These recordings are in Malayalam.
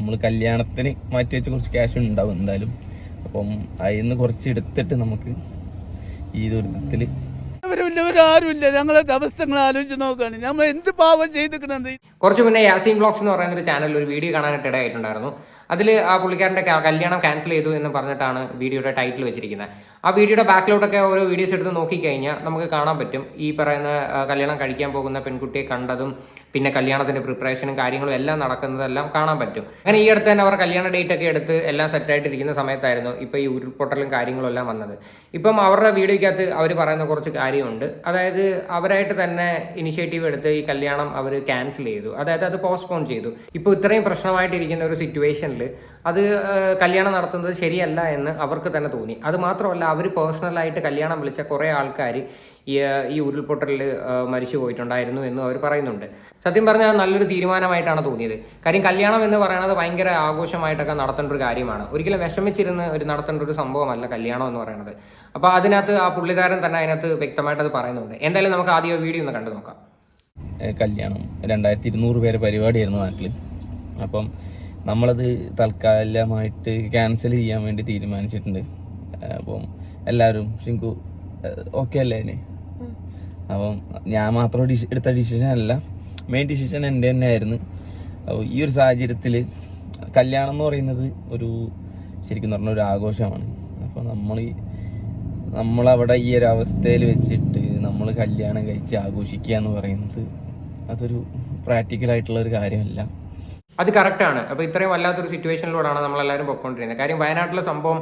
നമ്മൾ കല്യാണത്തിന് മാറ്റി വെച്ച കുറച്ച് ക്യാഷ് ഉണ്ടാവും എന്തായാലും. അപ്പം അതിൽ നിന്ന് കുറച്ച് എടുത്തിട്ട് നമുക്ക് ഈ ദുരിതത്തിൽ ആരുമില്ല. ഞങ്ങളെ അവസ്ഥകൾ ആലോചിച്ച് നോക്കുകയാണ്. നമ്മൾ എന്ത് പാവം ചെയ്തിരിക്കണത്. കുറച്ച് മുന്നേ യാസീൻ ബ്ലോഗ്സ് എന്ന് പറയുന്ന ഒരു ചാനലിൽ ഒരു വീഡിയോ കാണാനായിട്ട് ഇടയായിട്ടുണ്ടായിരുന്നു. അതിൽ ആ പുള്ളിക്കാരൻ്റെ കല്യാണം ക്യാൻസൽ ചെയ്തു എന്ന് പറഞ്ഞിട്ടാണ് വീഡിയോയുടെ ടൈറ്റിൽ വെച്ചിരിക്കുന്നത്. ആ വീഡിയോയുടെ ബാക്കിലോട്ടൊക്കെ ഓരോ വീഡിയോസ് എടുത്ത് നോക്കിക്കഴിഞ്ഞാൽ നമുക്ക് കാണാൻ പറ്റും ഈ പറയുന്ന കല്യാണം കഴിക്കാൻ പോകുന്ന പെൺകുട്ടിയെ കണ്ടതും പിന്നെ കല്യാണത്തിൻ്റെ പ്രിപ്പറേഷനും കാര്യങ്ങളും എല്ലാം നടക്കുന്നതെല്ലാം കാണാൻ പറ്റും. അങ്ങനെ ഈ അടുത്ത് തന്നെ അവർ കല്യാണ ഡേറ്റ് ഒക്കെ എടുത്ത് എല്ലാം സെറ്റായിട്ടിരിക്കുന്ന സമയത്തായിരുന്നു ഇപ്പോൾ ഈ ഉരുൾപൊട്ടലും കാര്യങ്ങളും എല്ലാം വന്നത്. ഇപ്പം അവരുടെ വീഡിയോയ്ക്കകത്ത് അവർ പറയുന്ന കുറച്ച് കാര്യമുണ്ട്. അതായത് അവരായിട്ട് തന്നെ ഇനിഷ്യേറ്റീവ് എടുത്ത് ഈ കല്യാണം അവർ ക്യാൻസൽ ചെയ്തു, അതായത് അത് പോസ്റ്റ്പോൺ ചെയ്തു. ഇപ്പോൾ ഇത്രയും പ്രശ്നമായിട്ടിരിക്കുന്ന ഒരു സിറ്റുവേഷനിൽ അത് കല്യാണം നടത്തുന്നത് ശരിയല്ല എന്ന് അവർക്ക് തന്നെ തോന്നി. അത് മാത്രമല്ല, അവർ പേഴ്സണലായിട്ട് കല്യാണം വിളിച്ച കുറേ ആൾക്കാർ ഈ ഉരുൾപൊട്ടലിൽ മരിച്ചു പോയിട്ടുണ്ടായിരുന്നു എന്നും അവർ പറയുന്നുണ്ട്. സത്യം പറഞ്ഞാൽ നല്ലൊരു തീരുമാനമായിട്ടാണ് തോന്നിയത്. കാര്യം കല്യാണം എന്ന് പറയുന്നത് ഭയങ്കര ആഘോഷമായിട്ടൊക്കെ നടത്തേണ്ട ഒരു കാര്യമാണ്. ഒരിക്കലും വിഷമിച്ചിരുന്ന് നടത്തേണ്ട ഒരു സംഭവമല്ല കല്യാണം എന്ന് പറയുന്നത്. അപ്പോൾ അതിനകത്ത് ആ പുള്ളിക്കാരൻ തന്നെ അതിനകത്ത് വ്യക്തമായിട്ട് അത് പറയുന്നുണ്ട്. എന്തായാലും നമുക്ക് ആദ്യം വീഡിയോ ഒന്ന് കണ്ടു നോക്കാം. കല്യാണം 2200 പേരെ പരിപാടിയായിരുന്നു നാട്ടിൽ. അപ്പം നമ്മളത് തൽക്കാലമായിട്ട് ക്യാൻസൽ ചെയ്യാൻ വേണ്ടി തീരുമാനിച്ചിട്ടുണ്ട്. അപ്പം എല്ലാവരും ശിങ്കു ഓക്കെ അല്ലേ അതിന്? അപ്പം ഞാൻ മാത്രം എടുത്ത ഡിസിഷൻ അല്ല, മെയിൻ ഡിസിഷൻ എൻ്റെ തന്നെ ആയിരുന്നു. അപ്പോൾ ഈ ഒരു സാഹചര്യത്തിൽ കല്യാണം എന്ന് പറയുന്നത് ഒരു ശരിക്കും പറഞ്ഞ ഒരു ആഘോഷമാണ്. അപ്പോൾ നമ്മളവിടെ ഈ ഒരു അവസ്ഥയിൽ വെച്ചിട്ട് നമ്മൾ കല്യാണം കഴിച്ച് ആഘോഷിക്കുക എന്ന് പറയുന്നത് അതൊരു പ്രാക്ടിക്കലായിട്ടുള്ള ഒരു കാര്യമല്ല. അത് കറക്റ്റാണ്. അപ്പോൾ ഇത്രയും വല്ലാത്തൊരു സിറ്റുവേഷനിലൂടെയാണ് നമ്മളെല്ലാവരും പൊയ്ക്കൊണ്ടിരുന്നത്. കാര്യം വയനാട്ടിലെ സംഭവം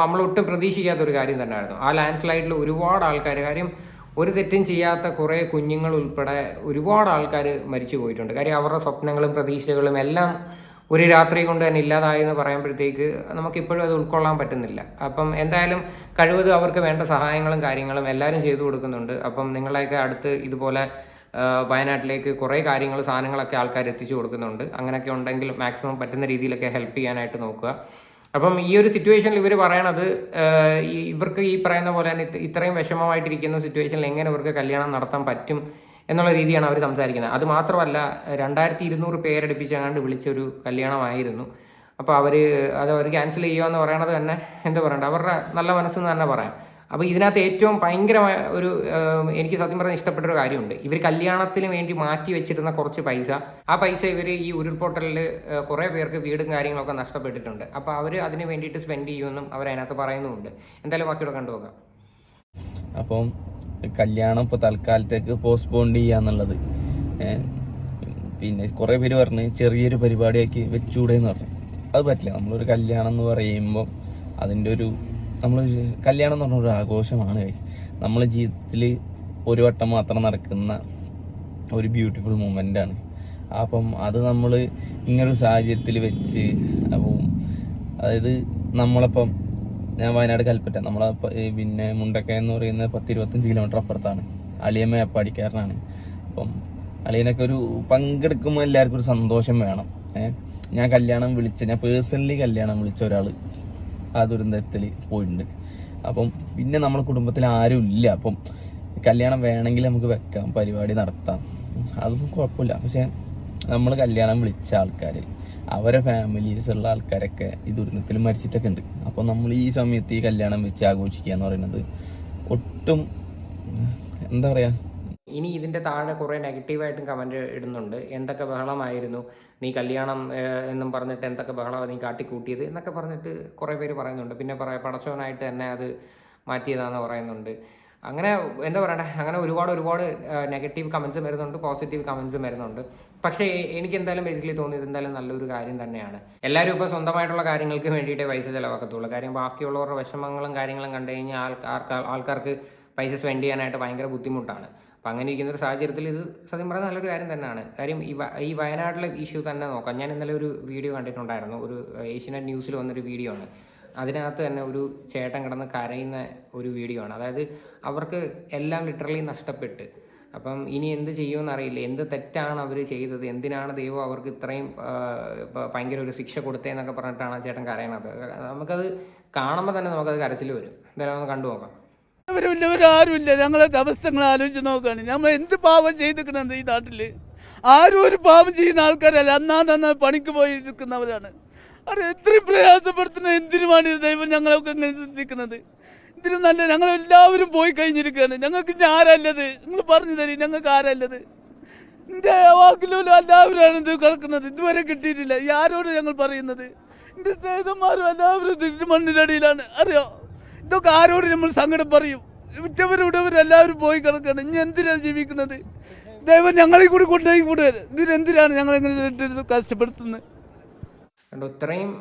നമ്മളൊട്ടും പ്രതീക്ഷിക്കാത്തൊരു കാര്യം തന്നെയായിരുന്നു. ആ ലാൻഡ് സ്ലൈഡിൽ ഒരുപാട് ആൾക്കാർ, കാര്യം ഒരു തെറ്റും ചെയ്യാത്ത കുറേ കുഞ്ഞുങ്ങൾ ഉൾപ്പെടെ ഒരുപാട് ആൾക്കാർ മരിച്ചു പോയിട്ടുണ്ട്. കാര്യം അവരുടെ സ്വപ്നങ്ങളും പ്രതീക്ഷകളും എല്ലാം ഒരു രാത്രി കൊണ്ട് തന്നെ ഇല്ലാതായെന്ന് പറയുമ്പോഴത്തേക്ക് നമുക്കിപ്പോഴും അത് ഉൾക്കൊള്ളാൻ പറ്റുന്നില്ല. അപ്പം എന്തായാലും കഴിവതും അവർക്ക് വേണ്ട സഹായങ്ങളും കാര്യങ്ങളും എല്ലാവരും ചെയ്തു കൊടുക്കുന്നുണ്ട്. അപ്പം നിങ്ങളെയൊക്കെ അടുത്ത് ഇതുപോലെ വയനാട്ടിലേക്ക് കുറേ കാര്യങ്ങൾ സാധനങ്ങളൊക്കെ ആൾക്കാർ എത്തിച്ചു കൊടുക്കുന്നുണ്ട്. അങ്ങനെയൊക്കെ ഉണ്ടെങ്കിൽ മാക്സിമം പറ്റുന്ന രീതിയിലൊക്കെ ഹെൽപ്പ് ചെയ്യാനായിട്ട് നോക്കുക. അപ്പം ഈ ഒരു സിറ്റുവേഷനിൽ ഇവർ പറയണത് ഇവർക്ക് ഈ പറയുന്ന പോലെ തന്നെ ഇത്രയും വിഷമമായിട്ടിരിക്കുന്ന സിറ്റുവേഷനിൽ എങ്ങനെ ഇവർക്ക് കല്യാണം നടത്താൻ പറ്റും എന്നുള്ള രീതിയാണ് അവർ സംസാരിക്കുന്നത്. അത് മാത്രമല്ല, 2200 പേരടുപ്പിച്ചങ്ങാണ്ട് വിളിച്ചൊരു കല്യാണമായിരുന്നു. അപ്പോൾ അവർ ക്യാൻസൽ ചെയ്യുക എന്ന് പറയണത് തന്നെ എന്താ പറയണ്ട, അവരുടെ നല്ല മനസ്സെന്ന് തന്നെ പറയാം. അപ്പോൾ ഇതിനകത്ത് ഏറ്റവും ഭയങ്കരമായ ഒരു എനിക്ക് സത്യം പറഞ്ഞാൽ ഇഷ്ടപ്പെട്ടൊരു കാര്യമുണ്ട്. ഇവർ കല്യാണത്തിന് വേണ്ടി മാറ്റി വെച്ചിരുന്ന കുറച്ച് പൈസ, ആ പൈസ ഇവർ ഈ ഉരുൾപൊട്ടലിൽ കുറേ പേർക്ക് വീടും കാര്യങ്ങളൊക്കെ നഷ്ടപ്പെട്ടിട്ടുണ്ട്. അപ്പോൾ അവർ അതിന് വേണ്ടിയിട്ട് സ്പെൻഡ് ചെയ്യുമെന്നും അവരതിനകത്ത് പറയുന്നുമുണ്ട്. എന്തായാലും ബാക്കിയോടെ കണ്ടുപോകാം. അപ്പം കല്യാണം ഇപ്പോൾ തൽക്കാലത്തേക്ക് പോസ്റ്റ്പോൺ ചെയ്യാന്നുള്ളത്, പിന്നെ കുറേ പേര് പറഞ്ഞ് ചെറിയൊരു പരിപാടിയാക്കി വെച്ചുകൂടെ എന്ന് പറഞ്ഞു. അത് പറ്റില്ല. നമ്മളൊരു കല്യാണം എന്ന് പറയുമ്പോൾ അതിൻ്റെ കല്യാണം എന്ന് പറഞ്ഞൊരു ആഘോഷമാണ് ഗൈസ്. നമ്മളെ ജീവിതത്തിൽ ഒരു വട്ടം മാത്രം നടക്കുന്ന ഒരു ബ്യൂട്ടിഫുൾ മൂമെൻ്റാണ്. അപ്പം അത് നമ്മൾ ഇങ്ങനൊരു സാഹചര്യത്തിൽ വെച്ച്, അപ്പം അതായത് നമ്മളിപ്പം ഞാൻ വയനാട് കൽപ്പറ്റ, നമ്മളെ പിന്നെ മുണ്ടക്കയം എന്ന് പറയുന്നത് 10-25 കിലോമീറ്റർ അപ്പുറത്താണ്. അളിയൻ മേപ്പാടിക്കാരനാണ്. അപ്പം അളിയനൊക്കെ ഒരു പങ്കെടുക്കുമ്പോൾ എല്ലാവർക്കും ഒരു സന്തോഷം വേണം. ഞാൻ പേഴ്സണലി കല്യാണം വിളിച്ച ഒരാൾ ആ ദുരന്തത്തിൽ പോയിട്ടുണ്ട്. അപ്പം പിന്നെ നമ്മളെ കുടുംബത്തിൽ ആരും ഇല്ല. അപ്പം കല്യാണം വേണമെങ്കിൽ നമുക്ക് വെക്കാം, പരിപാടി നടത്താം, അതൊന്നും കുഴപ്പമില്ല. പക്ഷെ നമ്മൾ കല്യാണം വിളിച്ച ആൾക്കാർ, അവരെ ഫാമിലീസ് ഉള്ള ആൾക്കാരൊക്കെ ഈ ദുരന്തത്തിൽ മരിച്ചിട്ടൊക്കെ ഉണ്ട്. അപ്പോൾ നമ്മൾ ഈ സമയത്ത് ഈ കല്യാണം വെച്ച് ആഘോഷിക്കുക എന്ന് പറയുന്നത് ഒട്ടും എന്താ പറയുക. ഇനി ഇതിൻ്റെ താഴെ കുറേ നെഗറ്റീവായിട്ടും കമൻറ്റ് ഇടുന്നുണ്ട്. എന്തൊക്കെ ബഹളമായിരുന്നു നീ കല്യാണം എന്നും പറഞ്ഞിട്ട്, എന്തൊക്കെ ബഹളമാണ് നീ കാട്ടിക്കൂട്ടിയത് എന്നൊക്കെ പറഞ്ഞിട്ട് കുറേ പേര് പറയുന്നുണ്ട്. പിന്നെ പടച്ചവനായിട്ട് തന്നെ അത് മാറ്റിയതാണെന്ന് പറയുന്നുണ്ട്. അങ്ങനെ എന്താ പറയണ്ടേ, അങ്ങനെ ഒരുപാട് നെഗറ്റീവ് കമൻസും വരുന്നുണ്ട്, പോസിറ്റീവ് കമൻസും വരുന്നുണ്ട്. പക്ഷേ എനിക്ക് എന്തായാലും ബേസിക്കലി തോന്നിയത് എന്തായാലും നല്ലൊരു കാര്യം തന്നെയാണ്. എല്ലാവരും ഇപ്പോൾ സ്വന്തമായിട്ടുള്ള കാര്യങ്ങൾക്ക് വേണ്ടിയിട്ടേ പൈസ ചിലവാക്കത്തുള്ളൂ. കാര്യം ബാക്കിയുള്ളവരുടെ വിഷമങ്ങളും കാര്യങ്ങളും കണ്ടു കഴിഞ്ഞാൽ ആൾക്കാർക്ക് പൈസ സ്പെൻഡ് ചെയ്യാനായിട്ട് ഭയങ്കര ബുദ്ധിമുട്ടാണ്. അപ്പം അങ്ങനെ ഇരിക്കുന്ന ഒരു സാഹചര്യത്തിൽ ഇത് സത്യം പറഞ്ഞാൽ നല്ലൊരു കാര്യം തന്നെയാണ്. കാര്യം ഈ വയനാട്ടിലെ ഇഷ്യൂ തന്നെ നോക്കാം. ഞാൻ ഇന്നലെ ഒരു വീഡിയോ കണ്ടിട്ടുണ്ടായിരുന്നു. ഒരു ഏഷ്യനെറ്റ് ന്യൂസിൽ വന്നൊരു വീഡിയോ ആണ്. അതിനകത്ത് തന്നെ ഒരു ചേട്ടൻ കിടന്ന് കരയുന്ന ഒരു വീഡിയോ ആണ്. അതായത് അവർക്ക് എല്ലാം ലിറ്ററലി നഷ്ടപ്പെട്ട്, അപ്പം ഇനി എന്ത് ചെയ്യുമെന്ന് അറിയില്ല. എന്ത് തെറ്റാണ് അവർ ചെയ്തത്, എന്തിനാണ് ദൈവം അവർക്ക് ഇത്രയും ഭയങ്കര ഒരു ശിക്ഷ കൊടുത്തതെന്നൊക്കെ പറഞ്ഞിട്ടാണ് ആ ചേട്ടൻ കരയണത്. നമുക്കത് കാണുമ്പോൾ തന്നെ നമുക്കത് കരച്ചിൽ വരും. എന്തായാലും ഒന്ന് കണ്ടു നോക്കാം. ആരുമില്ല. ഞങ്ങളെ അവസ്ഥകൾ ആലോചിച്ച് നോക്കുകയാണ്. നമ്മൾ എന്ത് പാവം ചെയ്തിരിക്കണത് ഈ നാട്ടിൽ. ആരും ഒരു പാപം ചെയ്യുന്ന ആൾക്കാരല്ല, അന്നാ പണിക്ക് പോയിരിക്കുന്നവരാണ്. അത് എത്രയും പ്രയാസപ്പെടുത്തുന്ന എന്തിനുമാണ് ദൈവം ഞങ്ങളൊക്കെ ഇങ്ങനെ സൃഷ്ടിക്കുന്നത്? ഇതിന് നല്ല ഞങ്ങളെല്ലാവരും പോയി കഴിഞ്ഞിരിക്കുകയാണ്. ഞങ്ങൾക്ക് ഇനി ആരല്ലത്? നിങ്ങൾ പറഞ്ഞു തരും, ഞങ്ങൾക്ക് ആരല്ലത്? എൻ്റെ വാക്കിലും എല്ലാവരുമാണ് ഇത് കിടക്കുന്നത്. ഇതുവരെ കിട്ടിയിട്ടില്ല. ഈ ആരോട് ഞങ്ങൾ പറയുന്നത്? എൻ്റെ സ്നേഹിതന്മാരും എല്ലാവരും മണ്ണിനടിയിലാണ്. അറിയോ? ഇതൊക്കെ ആരോട് നമ്മൾ സങ്കടം പറയും? ഉറ്റവരും എല്ലാവരും പോയി കിടക്കുകയാണ്. ഇനി എന്തിനാണ് ജീവിക്കുന്നത്? ദൈവം ഞങ്ങളെ കൂടി കൊണ്ടുപോയി കൂടെ. ഇതിനെന്തിനാണ് ഞങ്ങളെങ്ങനെ കഷ്ടപ്പെടുത്തുന്നത്? കണ്ടോ, ഇത്രയും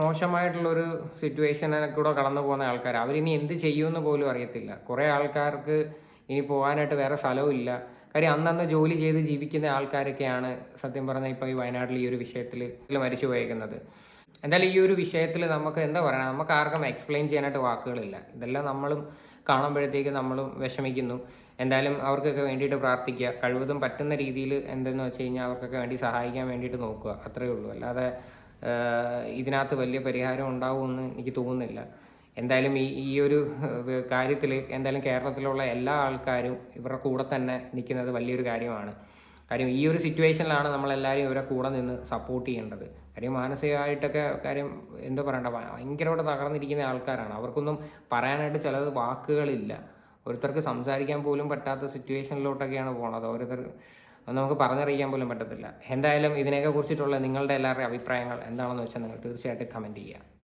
മോശമായിട്ടുള്ളൊരു സിറ്റുവേഷനിൽ കൂടെ കടന്നു പോകുന്ന ആൾക്കാർ, അവരിനി എന്ത് ചെയ്യുമെന്ന് പോലും അറിയത്തില്ല. കുറേ ആൾക്കാർക്ക് ഇനി പോകാനായിട്ട് വേറെ സ്ഥലവും ഇല്ല. കാര്യം അന്നന്ന് ജോലി ചെയ്ത് ജീവിക്കുന്ന ആൾക്കാരൊക്കെയാണ് സത്യം പറഞ്ഞാൽ ഇപ്പോൾ ഈ വയനാട്ടിൽ ഈ ഒരു വിഷയത്തിൽ മരിച്ചു പോയേക്കുന്നത്. എന്തായാലും ഈ ഒരു വിഷയത്തിൽ നമുക്ക് എന്താ പറയുക, നമുക്ക് ആർക്കും എക്സ്പ്ലെയിൻ ചെയ്യാനായിട്ട് വാക്കുകളില്ല. ഇതെല്ലാം നമ്മളും കാണുമ്പോഴത്തേക്ക് നമ്മളും വിഷമിക്കുന്നു. എന്തായാലും അവർക്കൊക്കെ വേണ്ടിയിട്ട് പ്രാർത്ഥിക്കുക. കഴിവതും പറ്റുന്ന രീതിയിൽ എന്തെന്ന് വെച്ച് കഴിഞ്ഞാൽ അവർക്കൊക്കെ വേണ്ടി സഹായിക്കാൻ വേണ്ടിയിട്ട് നോക്കുക. അത്രയേ ഉള്ളൂ. അല്ലാതെ ഇതിനകത്ത് വലിയ പരിഹാരം ഉണ്ടാവുമെന്ന് എനിക്ക് തോന്നുന്നില്ല. എന്തായാലും ഈ ഒരു കാര്യത്തിൽ എന്തായാലും കേരളത്തിലുള്ള എല്ലാ ആൾക്കാരും ഇവരുടെ കൂടെ തന്നെ നിൽക്കുന്നത് വലിയൊരു കാര്യമാണ്. കാര്യം ഈ ഒരു സിറ്റുവേഷനിലാണ് നമ്മളെല്ലാവരും ഇവരെ കൂടെ നിന്ന് സപ്പോർട്ട് ചെയ്യേണ്ടത്. കാര്യം മാനസികമായിട്ടൊക്കെ കാര്യം എന്താ പറയണ്ട, ഭയങ്കരമായിട്ട് തകർന്നിരിക്കുന്ന ആൾക്കാരാണ്. അവർക്കൊന്നും പറയാനായിട്ട് ചിലത് വാക്കുകളില്ല. ഓരോരുത്തർക്ക് സംസാരിക്കാൻ പോലും പറ്റാത്ത സിറ്റുവേഷനിലോട്ടൊക്കെയാണ് പോകുന്നത്. ഓരോരുത്തർ നമുക്ക് പറഞ്ഞറിയിക്കാൻ പോലും പറ്റത്തില്ല. എന്തായാലും ഇതിനെയൊക്കെ കുറിച്ചിട്ടുള്ള നിങ്ങളുടെ എല്ലാവരുടെയും അഭിപ്രായങ്ങൾ എന്താണെന്ന് വെച്ചാൽ നിങ്ങൾ തീർച്ചയായിട്ടും കമൻറ്റ് ചെയ്യുക.